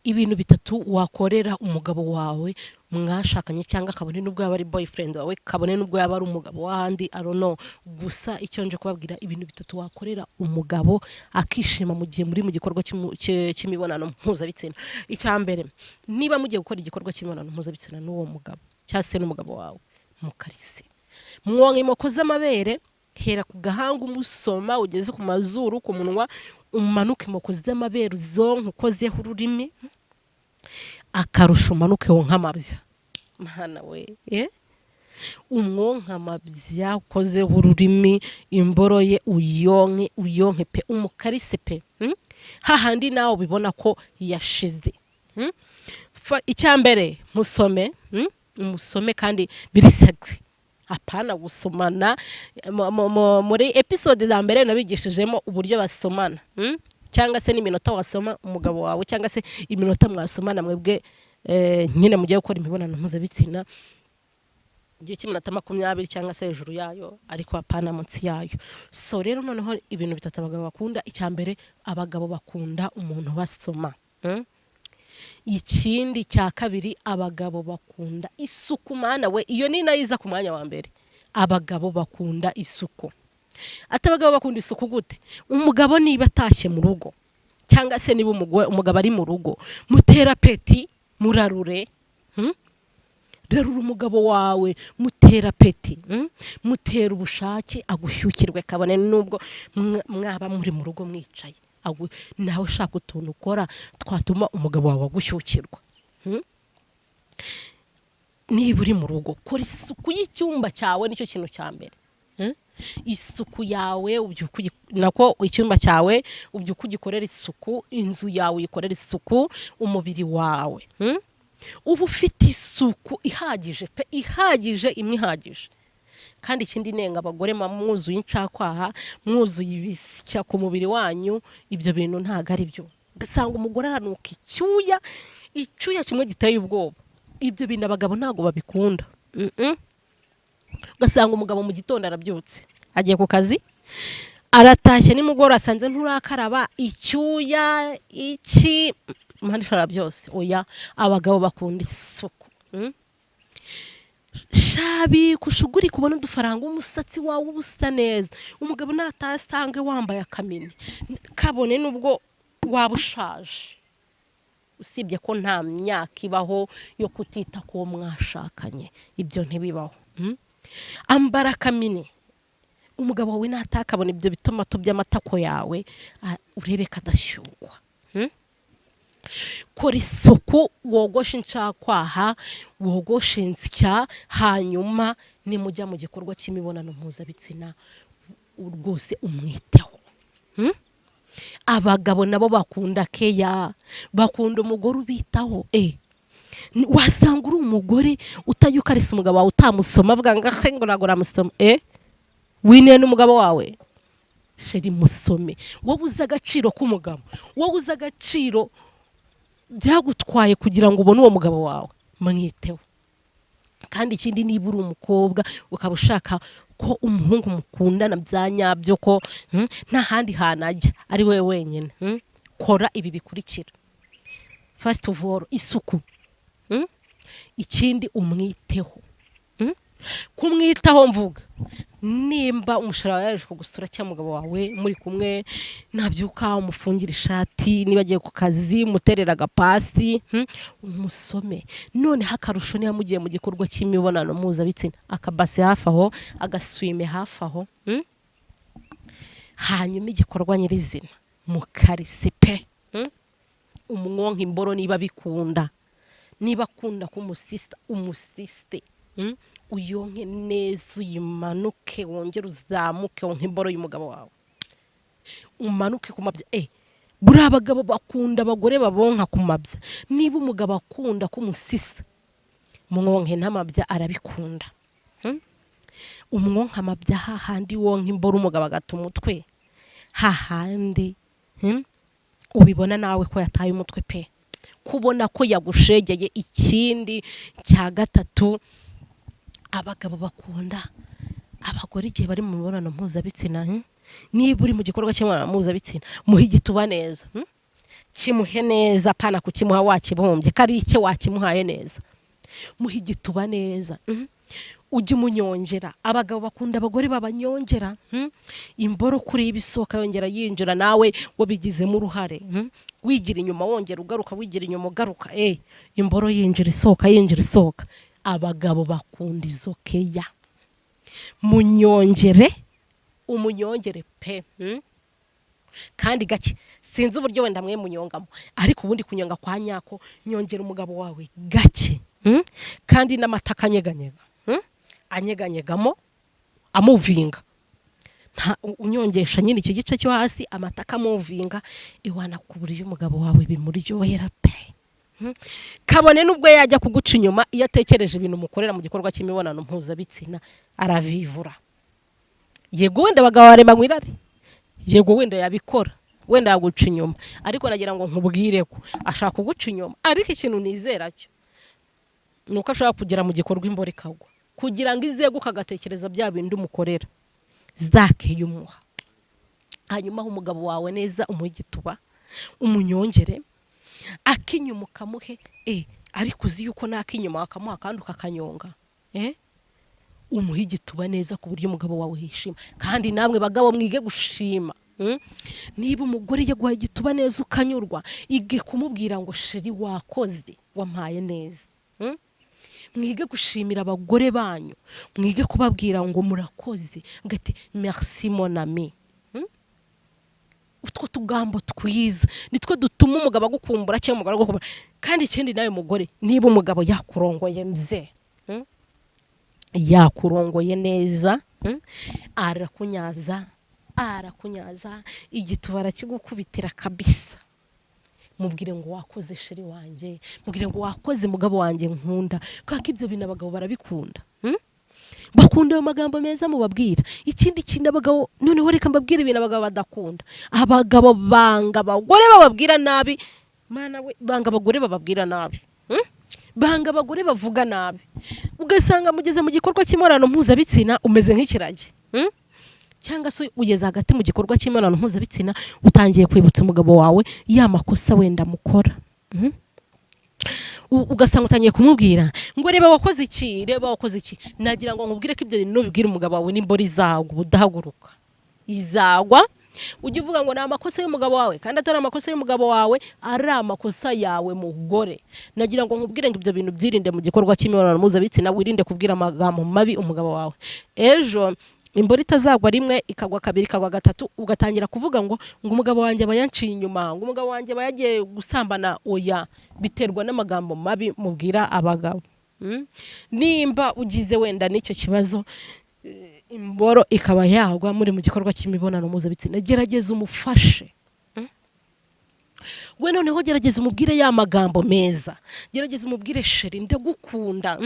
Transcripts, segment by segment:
ibintu bitatu wakorera umugabo wawe mwashakanye cyangwa kabone nubwo yaba ari boyfriend wawe kabone nubwo yaba ari umugabo w'ahandi I don't know gusa icyo nje kubabwira ibintu bitatu wakorera umugabo akishima mu gihe muri mu gikorwa cy'imibonano mpuzabitsina. Icya mbere, niba mugiye gukora igikorwa cy'imibonano mpuzabitsina n'uwo mugabo cyangwa se n'umugabo wawe, mukarise mwonka imoko z'amabere, hera ku gahanga umusoma ugeze ku mazuru ku munwa, umanuke imoko z'amabere zonka ukozeho ururimi, akarusha umanuke wonka amabya. Mana we, umwonka amabya ukozeho ururimi, imboro ye uyonke pe, umukarise pe, hahandi nawe ubibona ko yashize. Icya mbere, musome kandi biri sexy. Apana gusomana muri episode za mbere nabigishijemo uburyo basomana, cyangwa se n'iminota wasoma umugabo wawe cyangwa se iminota mwasomana mwebwe nyine mugiye gukora imibonano mpuzabitsina igihe cy'iminota 20 cyangwa se hejuru yayo, ariko apana munsi yayo. So rero noneho ibintu bitatu abagabo bakunda. Icya mbere, abagabo bakunda umuntu basoma. Ikindi cya kabiri, abagabo bakunda isuku. Mana we, iyo ni nayiza ku mwanya wa mbere. Abagabo bakunda isuku. Abagabo bakunda isuku gute? Umugabo niba atashye mu rugo cyangwa se niba umugabo ari mu rugo, mutera peti, murarure, rarura umugabo wawe, mutera peti, mutera ubushake, agushyukirwe kabone nubwo mwaba muri mu rugo mwicaye, nawe ushaka utuntu ukora twatuma umugabo wawe agushyukirwa. Niba uri mu rugo, kora isuku y'icyumba cyawe, nicyo kintu cya mbere. Isuku yawe nako icyumba cyawe ubyuka ugikorera isuku, inzu yawe uyikorera isuku, umubiri wawe uba ufite isuku ihagije pe, imwe ihagije. Kandi ikindi nenga abagore mwuzuye incakwaha, mwuzuye ibisya ku mubiri wanyu, ibyo bintu ntago ari byo. Gasanga umugore aranuka icyuya kimwe giteye ubwoba. Ibyo bintu abagabo ntago babikunda. Gasanga umugabo mu gitondo arabyutse, agiye ku kazi, aratashye nimugora asanze nturakaraba, icyuya mpandishara byose. Oya, abagabo bakunda isuku. Shabi kushuguri kubona udufaranga, umusatsi wawe ubusa neza, umugabo natasange wambaye akamini kabone nubwo waba ushaje, usibye ko nta myaka ibaho yo kutita ko mwashakanye, ibyo ntibibaho. Ambara akamini, umugabo wawe natakabona ibyo bitomato by'amatako yawe, urebe kadashyugwa. Kora isuku, wogoshe incakwaha, wogoshe insya, hanyuma nimujya mu gikorwa cy'imibonano mpuzabitsina rwose umwiteho. Abagabo nabo bakunda keya, bakunda umugore ubitaho. Wasanga uri umugore utayukarisa umugabo wawe, utamusoma, avuga ngo nagora musoma. Wine n'umugabo wawe, sheri musome. Wowe uzi agaciro k'umugabo, wowe uzi agaciro byagutwaye kugira ngo ubone uwo mugabo wawe, mwiteho. Kandi ikindi, niba uri umukobwa ukaba ushaka ko umuhungu mukundana bya nyabyo, ko nta handi hanajya ari we wenyine, kora ibi bikurikira. First of all, isuku. Ikindi, umwiteho. Kumwitaho mvuga, nimba umushara yaje kugusura cyangwa umugabo wawe muri kumwe, nabyuka umufungira ishati, niba agiye ku kazi muterera agapasi, umusome. None hakarusho niba mugiye mu gikorwa cy'imibonano mpuzabitsina, akabase hafi aho, agaswime hafi aho, hanyuma igikorwa nyirizina mukarise pe, umwonka imboro niba bikunda, niba akunda ko umusiste, uyonke neza, uyimanuke, wongere uzamuke, wonke imboro y'umugabo wawe, umanuke ku mabya. Buri abagabo bakunda abagore babonka ku mabya. Niba umugabo akunda ko umusisa, mwonke n'amabya arabikunda. Umwonka amabya hahandi wonke imboro umugabo agata umutwe, hahandi ubibona nawe ko yataye umutwe pe, kubona ko yagushegeye. Ikindi cya gatatu, abagabo bakunda abagore igihe bari mu mibonano mpuzabitsina. Niba uri mu gikorwa cy'imibonano mpuzabitsina, muhe igituba neza, kimuhe neza pana kukimuha wakibumbye kari icyo wakimuhaye neza. Muhe igituba neza. Ujye umunyongera. Abagabo bakunda abagore babanyongera. Imboro kuri ibisoka yongera yinjira nawe wabigizemo uruhare. Wigira inyuma wongera ugaruka, wigira inyuma ugaruka. Imboro yinjira isoka. Abagabo bakunda izo keya. Munyongere, umunyongere pe. Kandi gake. Sinzi uburyo wenda mwe munyongamo, ariko ubundi kunyonga kwa nyako, nyongera umugabo wawe gake. Kandi n'amataka anyeganyega. Anyeganyegamo amuvinga. Unyongesha nyine iki gice cyo hasi amataka amuvinga, iwana kuburiye umugabo wawe bimuryohera pe. Kabone nubwo yajya kuguca inyuma iyo atekereje ibintu mukorera mu gikorwa cy'imibonano mpuzabitsina aravivura. Yego wenda abagabo barema mwirari, yego wenda yabikora, wenda yaguca inyuma, ariko nagira ngo nkubwire ko ashaka kuguca inyuma. Ariko ikintu nizera cyo nuko ashaka kugera mu gikorwa imboro ikagwa, kugira ngo izeguka agatekereza bya bindi umukorera zake yumuha. Hanyuma umugabo wawe neza umugituba, umunyongere, akinyuma ukamuhe, ariko uzi yuko nakinyuma akamuha kandi ukakanyonga. Umuhe igituba neza ku buryo umugabo wawe yishima. Kandi namwe bagabo mwige gushima. Niba umugore yaguhaye igituba neza ukanyurwa, ige kumubwira ngo sheri wakoze, wampaye neza. Mwige gushimira abagore banyu, mwige kubabwira ngo murakoze, ngati merci mon ami. Utwo tugambo twiza nitwo dutuma umugabo agukumbura cyangwa umugabo agukumbura. Kandi ikindi nawe mugore, niba umugabo yakurongoye mze, yakurongoye neza, arakunyaza igitubara kigukubitira kabisa. Mubwire ngo wakoze sheri wanjye, mubwire ngo wakoze mugabo wanjye nkunda. Kandi ibyo bintu abagabo barabikunda. Bakunda ayo magambo meza mubabwira. Ikindi kintu abagabo, noneho reka mbabwire ibintu abagabo badakunda. Abagabo banga abagore bababwira nabi. Mana we, banga abagore bababwira nabi. Banga abagore bavuga nabi. Ugasanga mugeze mu gikorwa cy'imibonano mpuzabitsina umeze nk'ikirage. Cyangwa se ugeze hagati mu gikorwa cy'imibonano mpuzabitsina utangiye kwibutsa umugabo wawe ya makosa wenda mukora. Ugasanga utangiye kumubwira ngo reba wakoze iki. Nagira ngo nkubwire ko ibyo bintu nubibwira umugabo wawe n'imboro izagwa udahaguruka. Izagwa. Ujye uvuga ngo ni amakosa y'umugabo wawe, kandi atari amakosa y'umugabo wawe, ari amakosa yawe mugore. Nagira ngo nkubwire ngo ibyo bintu byirinde mu gikorwa cy'imibonano mpuzabitsina, wirinde kubwira amagambo mabi umugabo wawe. Ejo imboro itazagwa rimwe ikagwa kabiri ikagwa gatatu ugatangira kuvuga ngo umugabo wanjye bayanciye inyuma, ngo umugabo wanjye bayagiye gusambana. Oya, biterwa n'amagambo mabi mubwira abagabo. Nimba ugize wenda n'icyo kibazo imboro ikaba yagwa muri mu gikorwa cy'imibonano mpuzabitsina, gerageza umufashe. We noneho gerageza umubwire ya magambo meza, gerageza umubwire sheri ndagukunda.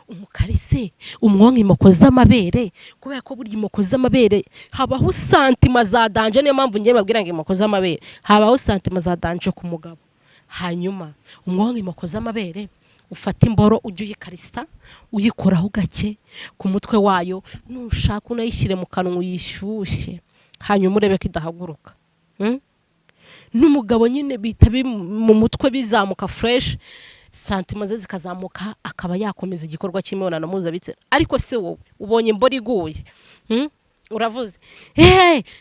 Umukarise umwonka imoko z'amabere, kubera ko burya imoko z'amabere habaho santima za danje. Niyo mpamvu ngiye babwira ngo imoko z'amabere habaho santima za danje ku mugabo. Hanyuma umwonka imoko z'amabere ufata imboro ujye uyikarisa, uyikoraho gake ku mutwe wayo, nushaka unayishyire mu kanwa uyishyushye, hanyuma urebe ko idahaguruka. N'umugabo nyine bita mu mutwe bizamuka fresh, santima ze zikazamuka, akaba yakomeza igikorwa cy'imibonano mpuzabitsina. Ariko se wowe ubonye imboro iguye, uravuze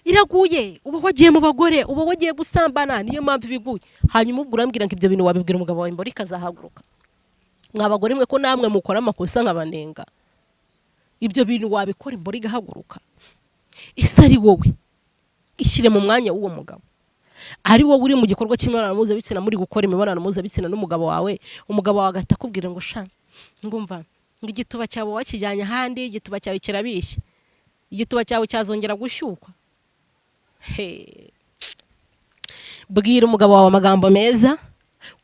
iraguye, uba wagiye mu bagore, uba wagiye gusambana, niyo mpamvu ibiguye. Hanyuma ubwo urambwira ngo ibyo bintu wabibwira umugabo wawe imboro ikazahaguruka? Mwabagore mwe ko namwe mukora amakosa nk'abanenga. Ibyo bintu wabikora imboro igahaguruka? Ese ari wowe ishyire mu mwanya w'uwo mugabo. Ari wowe uri mu gikorwa cy'imibonano mpuzabitsina, muri gukora imibonano mpuzabitsina n'umugabo wawe, umugabo wawe agatakubwira ngo sha ngumva ngo igituba cyawe wakijyanye ahandi, igituba cyawe kirabishye, igituba cyawe cyazongera gushyukwa. Bwira umugabo wawe amagambo meza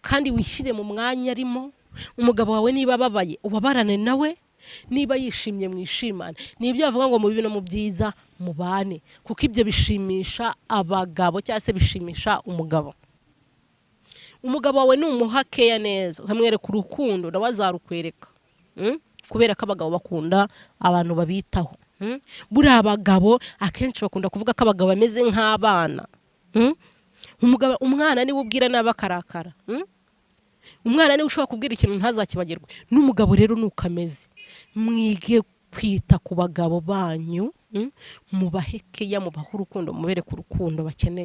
kandi wishyire mu mwanya arimo. Umugabo wawe niba ababaye ubabarane nawe, niba yishimye mwishimane. Nibyo bavuga ngo mu bibi no mu byiza mubane, kuko ibyo bishimisha abagabo cyangwa se bishimisha umugabo. Umugabo wawe numuha keya neza, ukamwereka urukundo, nawe azarukwereka. Kubera ko abagabo bakunda abantu babitaho. Buri abagabo akenshi bakunda kuvuga ko abagabo bameze nk'abana. umwana niwe ubwira nabi akarakara. Umwana niwe ushobora kubwira ikintu ntazakibagirwe. N'umugabo rero nukameze. Mwige kwita ku bagabo banyu, mubahe keya, mubahe urukundo, mubereke urukundo bakeneye.